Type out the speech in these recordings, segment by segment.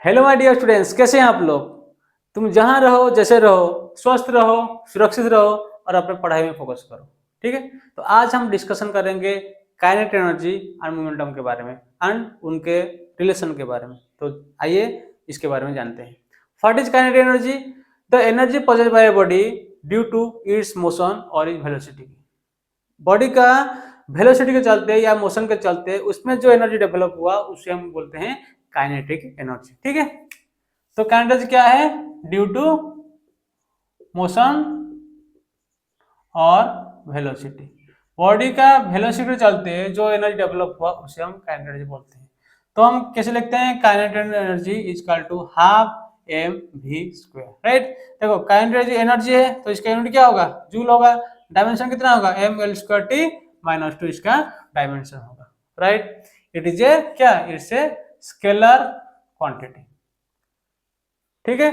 Hello my dear students, कैसे हैं आप लोग। तुम जहां रहो, जैसे रहो, स्वस्थ रहो, सुरक्षित रहो और अपने पढ़ाई में फोकस करो। ठीक है, तो आज हम डिस्कशन करेंगे काइनेटिक एनर्जी और मोमेंटम के बारे में एंड उनके रिलेशन के बारे में। तो आइए इसके बारे में जानते हैं। What is kinetic energy? The energy possessed by a body due to its motion और इट्स वेलोसिटी। बॉडी का वेलोसिटी के चलते या मोशन के चलते उसमें जो एनर्जी डेवलप हुआ उसे हम बोलते हैं काइनेटिक एनर्जी। ठीक है, तो काइनेटिक क्या है? ड्यू टू मोशन और वेलोसिटी। बॉडी का वेलोसिटी के चलते जो एनर्जी डेवलप हुआ उसे हम काइनेटिक एनर्जी बोलते हैं। तो हम कैसे लिखते हैं? Kinetic energy is equal to half M V square. Right, देखो काइनेटिक एनर्जी है तो इसका यूनिट क्या होगा? जूल होगा। डायमेंशन कितना होगा? M L square T minus two इसका डायमेंशन होगा। राइट, इट इज ए क्या? It's a scalar quantity. ठीक है,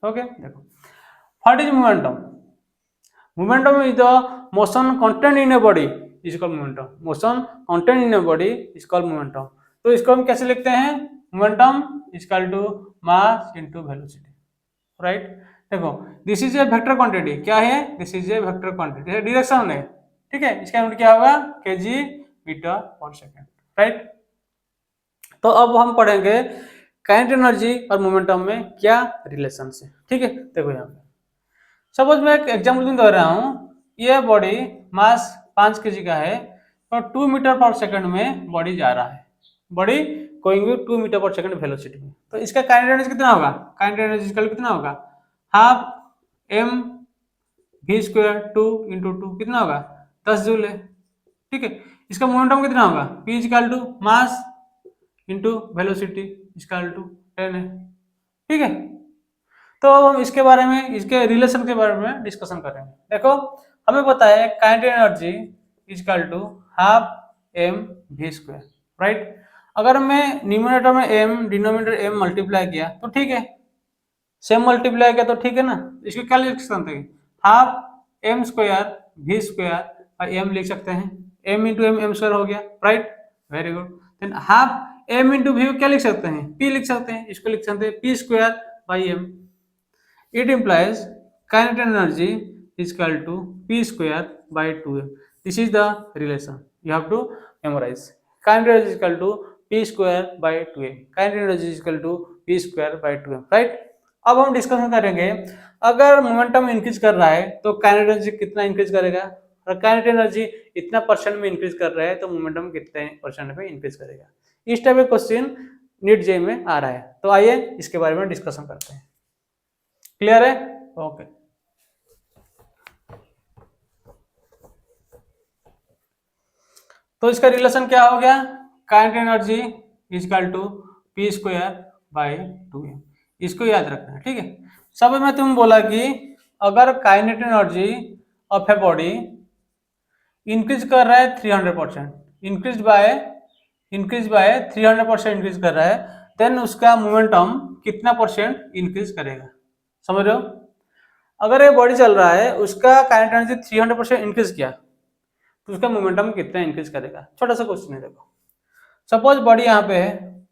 ओके। देखो what is momentum? Momentum is the motion content in a body is called momentum. Motion content in a body is called momentum. तो इसको हम कैसे लिखते हैं? Momentum is equal to mass into velocity. Right, देखो this is a vector quantity. क्या है? This is a vector quantity, direction है। ठीक है, इसका यूनिट क्या होगा? केजी मीटर पर सेकंड। राइट, तो अब हम पढ़ेंगे काइनेटिक एनर्जी और मोमेंटम में क्या रिलेशन है। ठीक है, देखो यहाँ पे सपोज मैं एक एग्जाम्पल दे रहा हूँ। ये बॉडी मास 5 kg का है तो 2 मीटर पर सेकंड में बॉडी जा रहा है। बॉडी गोइंग विद 2 मीटर पर सेकंड वेलोसिटी में। तो इसका काइनेटिक एनर्जी कितना होगा? काइनेटिक एनर्जी कितना होगा? Half M V square 2 into 2 कितना होगा? 10 जूल है। ठीक है, इसका मोमेंटम कितना होगा? P equal to mass into velocity equal to 10 है। ठीक है, तो अब हम इसके बारे में, इसके रिलेशन के बारे में डिस्कशन करेंगे। देखो हमें पता है kinetic energy equal to half M V square. Right, अगर मैं न्यूमरेटर में एम डिनोमिनेटर एम मल्टीप्लाई किया तो ठीक है, सेम मल्टीप्लाई किया तो ठीक है ना। इसको क्या लिख सकते हैं? Half M square V square और एम लिख सकते हैं। M into M M square हो गया। Right, very good. Then half M into V क्या लिख सकते हैं? पी लिख सकते हैं। इसको लिख सकते हैं P square by M. It implies kinetic energy is equal to p square by 2m. This is the relation you have to memorize. Kinetic energy is equal to p square by 2m. Kinetic energy is equal to p square by 2m. Right? अब हम discussion करेंगे, अगर momentum increase कर रहा है तो kinetic energy कितना increase करेगा, और काइनेटिक एनर्जी इतना परसेंट में इंक्रीज कर रहा है तो मोमेंटम कितने परसेंट में इंक्रीज करेगा। इस टाइप का क्वेश्चन नीट जे में आ रहा है। तो आइए इसके बारे में डिस्कशन करते हैं। क्लियर है? ओके, तो इसका रिलेशन क्या हो गया? Kinetic energy is equal to P square by 2m। इसको याद रखना है। ठीक है, सब में तुम बोला कि अगर kinetic energy of a body increase कर रहा है 300%, इंक्रीज बाय 300% इंक्रीज कर रहा है, देन उसका मोमेंटम कितना परसेंट इंक्रीज करेगा? समझ रहे हो? अगर ये बॉडी चल रहा है, उसका काइनेटिक एनर्जी 300% इंक्रीज किया तो उसका मोमेंटम कितना इंक्रीज करेगा? छोटा सा क्वेश्चन है। देखो सपोज बॉडी यहाँ पे है,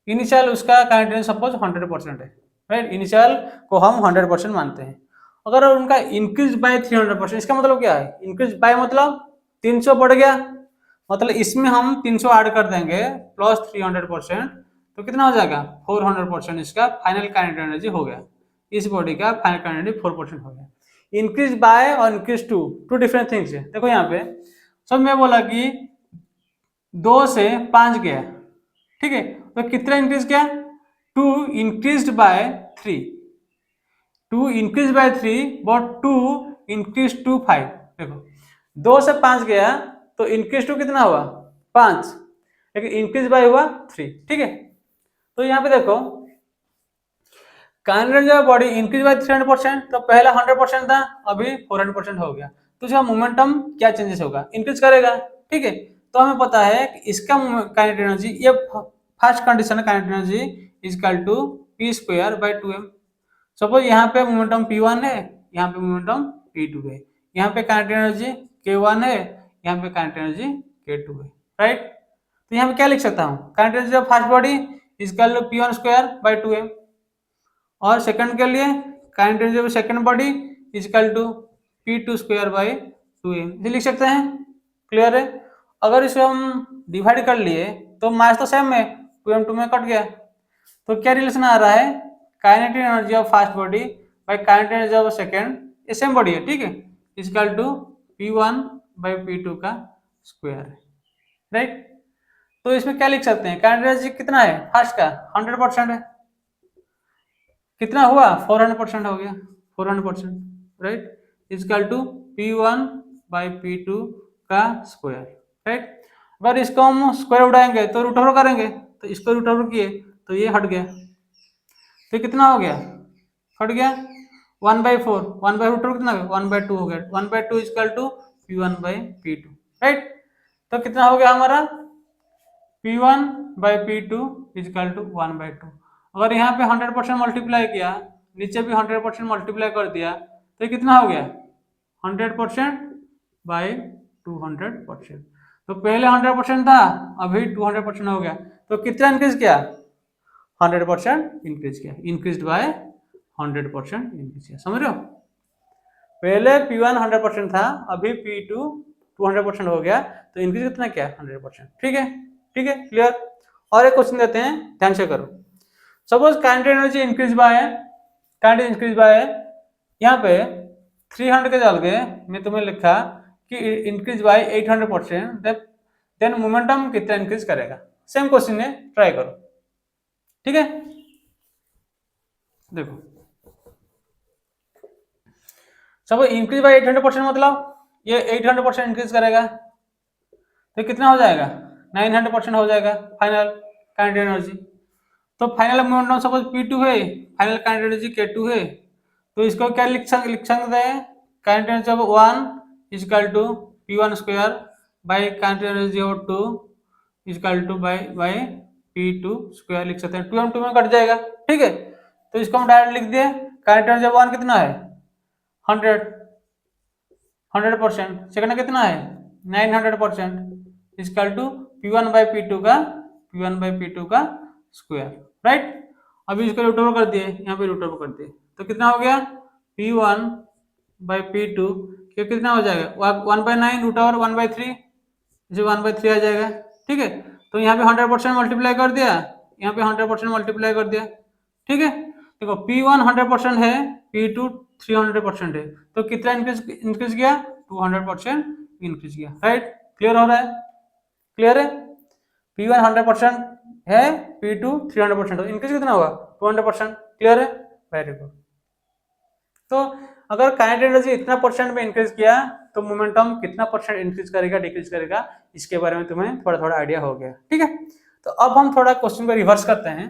इनिशियल उसका काइनेटिक एनर्जी सपोज 100% है। राइट, इनिशियल को हम 100% मानते हैं। अगर उनका इंक्रीज बाय 300%, इसका मतलब क्या है? इंक्रीज बाय मतलब 300 बढ़ गया, मतलब इसमें हम 300 ऐड कर देंगे प्लस 300%, तो कितना हो जाएगा? 400% इसका फाइनल काइनेटिक एनर्जी हो गया। इस बॉडी का फाइनल काइनेटिक एनर्जी 4% हो गया। इंक्रीज बाय और इंक्रीज टू डिफरेंट थिंग्स है। देखो यहाँ पे सब मैं बोला कि 2 से 5 गया। ठीक है, तो कितना इंक्रीज किया? 2 increase by 3, 2 increase by 3 but 2 increase to 5। देखो 2 से 5 गया तो इंक्रीज टू कितना हुआ? 5, लेकिन इंक्रीज बाय हुआ 3। ठीक है, तो यहाँ पे देखो kinetic energy body increase by 300%, तो पहला 100% था, अभी 400% हो गया। तो इसका मोमेंटम क्या चेंजेस होगा? इंक्रीज करेगा। ठीक है, तो हमें पता है कि इसका काइनेटिक एनर्जी, ये फर्स्ट कंडीशन है, kinetic energy is equal to P square by 2m। Suppose यहाँ पे मोमेंटम p1 है, यहाँ पे मोमेंटम p2 है, यहाँ पे काइनेटिक एनर्जी k1 है, यहाँ पे काइनेटिक एनर्जी k2 है। राइट, तो यहाँ पे क्या लिख सकता हूँ? Kinetic energy of first body equal to P1 square by 2m, और सेकंड के लिए kinetic energy of second body equal to P2 square by 2m, इसे लिख सकते हैं। क्लियर है? अगर इसको हम डिवाइड कर लिए तो मास तो सेम है, 2m 2 में कट गया, तो क्या रिलेशन आ रहा है, kinetic energy of first body by kinetic energy of second, ये सेम बॉडी है, ठीक है, is equal to P1 by P2 का स्क्वायर है, राइट। तो इसमें क्या लिख सकते हैं, काइनेटिक एनर्जी कितना है फर्स्ट का 100% है, कितना हुआ 400% हो गया, 400%, right, is equal to P1 by P2 का स्क्वायर, राइट। अगर इसको हम स्क्वायर उड़ाएंगे तो रूट ओवर करेंगे, तो इसको रूट ओवर किए तो ये हट गया, तो कितना हो गया, हट गया 1/4, 1/4 रूट ओवर कितना हो गया 1/2 हो गया, 1/2 is equal to P1 by P2, right. तो कितना हो गया हमारा P1 by P2 is equal to 1/2। अगर यहाँ पे 100% मल्टीप्लाई किया, नीचे भी 100% मल्टीप्लाई कर दिया, तो ये कितना हो गया 100% बाई 200%। तो पहले 100% था, अभी 200% हो गया, तो कितना इंक्रीज किया 100% इंक्रीज किया, इंक्रीज बाय 100% इंक्रीज किया, समझ रहे हो। पहले P1 100% था, अभी P2 200% हो गया, तो इंक्रीज कितना किया 100%, ठीक है, ठीक है, क्लियर। और एक क्वेश्चन देते हैं, ध्यान से करो। Suppose kinetic energy increase by, kinetic increase by, यहाँ पे 300 के जगह मैं तुम्हें लिखा कि इंक्रीज बाय 800%, देन मोमेंटम कितना इंक्रीज करेगा, सेम क्वेश्चन है, ट्राई करो, ठीक है। देखो सपोज इंक्रीज बाय 800% मतलब ये 800% इंक्रीज करेगा, तो कितना हो जाएगा 900% हो जाएगा फाइनल काइनेटिक एनर्जी। तो फाइनल मोमेंटम सपोज P2 है, फाइनल काइनेटिक एनर्जी K2 है, तो इसको क्या लिख सकते हैं, kinetic energy of 1 equal to P1 square by kinetic energy of 2 equal to by P2 square लिख सकते हैं, 2m 2 में कट जाएगा, ठीक है। तो इसको हम डायरेक्ट लिख दिए, काइनेटिक एनर्जी ऑफ 1 कितना है 100%, सेकंड कितना है 900% is equal to P1 by P2 का स्क्वायर, राइट। अभी इसको रूट ओवर कर दिए, यहाँ पे रूट ओवर कर दिए, तो कितना हो गया P1 बाई P2 कितना हो जाएगा 1/9 रूट ओवर 1/3, जो 1/3 आ जाएगा, ठीक है। तो यहाँ पे 100% मल्टीप्लाई कर दिया, यहाँ पे 100% मल्टीप्लाई कर दिया, ठीक है। देखो P1 100% है, P2 300% है, तो कितना इंक्रीज किया 200% इंक्रीज किया, राइट। क्लियर हो रहा है, क्लियर है। P1 100% है, P2 300% है, इंक्रीज कितना हुआ 200%, क्लियर है, वेरी गुड। तो अगर काइनेटिक एनर्जी इतना परसेंट में इंक्रीज किया तो मोमेंटम कितना परसेंट इंक्रीज करेगा डिक्रीज करेगा, इसके बारे में तुम्हें थोड़ा थोड़ा आइडिया हो गया, ठीक है। तो अब हम थोड़ा क्वेश्चन को रिवर्स करते हैं।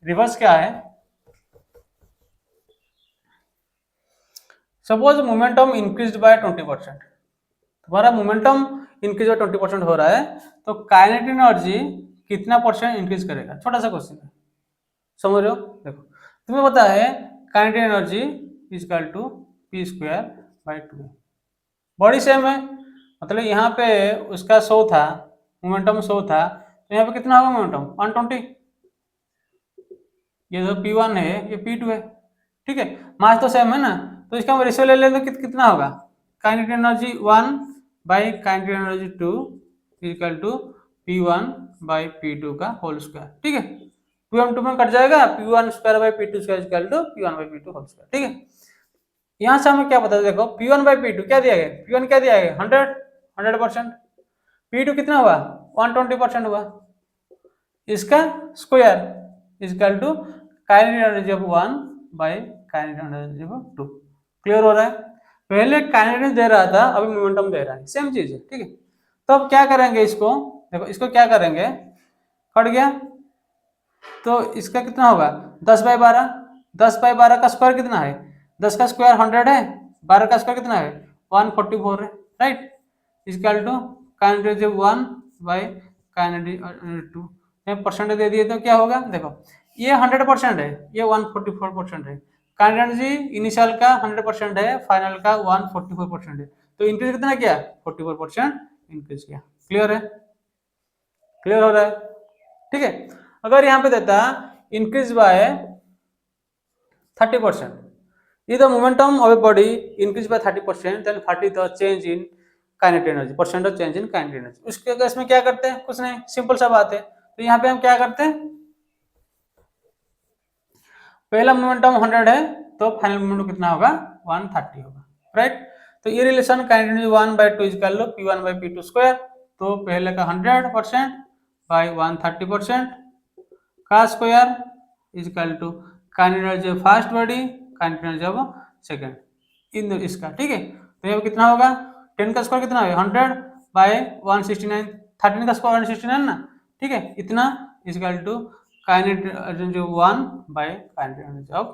रिवर्स क्या है, सपोज मोमेंटम इंक्रीज बाय 20%, तुम्हारा मोमेंटम इंक्रीज बाय 20% हो रहा है, तो काइनेटिक एनर्जी कितना परसेंट इंक्रीज करेगा, छोटा सा क्वेश्चन है, समझ रहे हो। देखो तुम्हें पता है kinetic energy equal to P square by 2, body same है, मतलब यहाँ पे उसका 100 था, मोमेंटम 100 था, तो यहाँ पे कितना होगा मोमेंटम 120, ये जो P1 है ये P2 है, ठीक है, मास तो सेम है ना, तो इसका हम रेशियो ले लें तो कितना होगा kinetic energy 1 by kinetic energy 2 equal to P1 by P2 का होल स्क्वायर, ठीक है, 2m 2 में कट जाएगा, P1 square by P2 square equal to P1 by P2 whole square, ठीक है। यहाँ से हमें क्या पता, देखो P1 बाई P2 क्या दिया गया, P1 क्या दिया गया 100%, P2 कितना हुआ 120% हुआ, इसका square equal to kinetic energy of 1 by kinetic energy of 2, clear हो रहा है। पहले काइनेटिक एनर्जी दे रहा था, अभी मोमेंटम दे रहा है, सेम चीज है, ठीक है। तो अब क्या करेंगे, इसको देखो, इसको क्या करेंगे, कट गया, तो इसका कितना होगा 10/12, 10/12 का स्क्वायर कितना है, 10 का स्क्वायर 100 है, 12 का स्क्वायर कितना है 144 है, right, equal to kinetic energy 1 by kinetic 2, percentage दे दिए तो क्या होगा, देखो ये 100% है, ये 144% है, काइनेटिक एनर्जी इनिशियल का 100% है, फाइनल का 144% है, तो इंक्रीज कितना किया 44% इंक्रीज किया, क्लियर है, क्लियर हो रहा है, ठीक है। अगर यहाँ पे देता increase by 30%, if the momentum of a body increase by 30%, then 30 the change in kinetic energy, percent of change in kinetic energy. उसके केस में क्या करते हैं, कुछ नहीं, सिंपल सा बात है। तो यहाँ पे हम क्या करते हैं, पहला मोमेंटम 100 है तो फाइनल मोमेंटम कितना होगा, 130 होगा, राइट। तो ये relation kinetic energy 1/2 equal to P1/P2 square. तो पहले का 100% बाय 130% का square equal to kinetic energy of first body, kinetic energy of second, इन इसका, ठीक है। तो ये कितना होगा, 10 का स्क्वायर कितना है 100 बाय 169, 13 का स्क्वायर 169 ना, ठीक है, इतना equal to kinetic energy 1 by kinetic energy of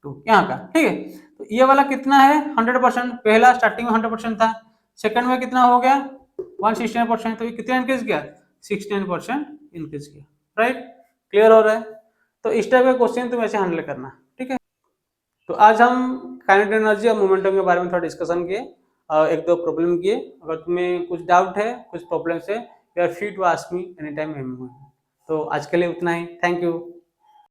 2 यहाँ का, ठीक है। तो ये वाला कितना है 100%, पहला स्टार्टिंग में 100% था, सेकंड में कितना हो गया 169%, तो ये कितना इंक्रीज किया 69% इंक्रीज किया, राइट। क्लियर हो रहा है। तो इस टाइप का क्वेश्चन तुम ऐसे हैंडल करना, ठीक है। तो आज हम काइनेटिक एनर्जी और मोमेंटम के बारे में थोड़ा डिस्कशन किए और एक दो प्रॉब्लम किए। अगर तुम्हें कुछ डाउट है, कुछ प्रॉब्लम्स है, you are free to ask me any time. तो आज के लिए उतना ही, थैंक यू।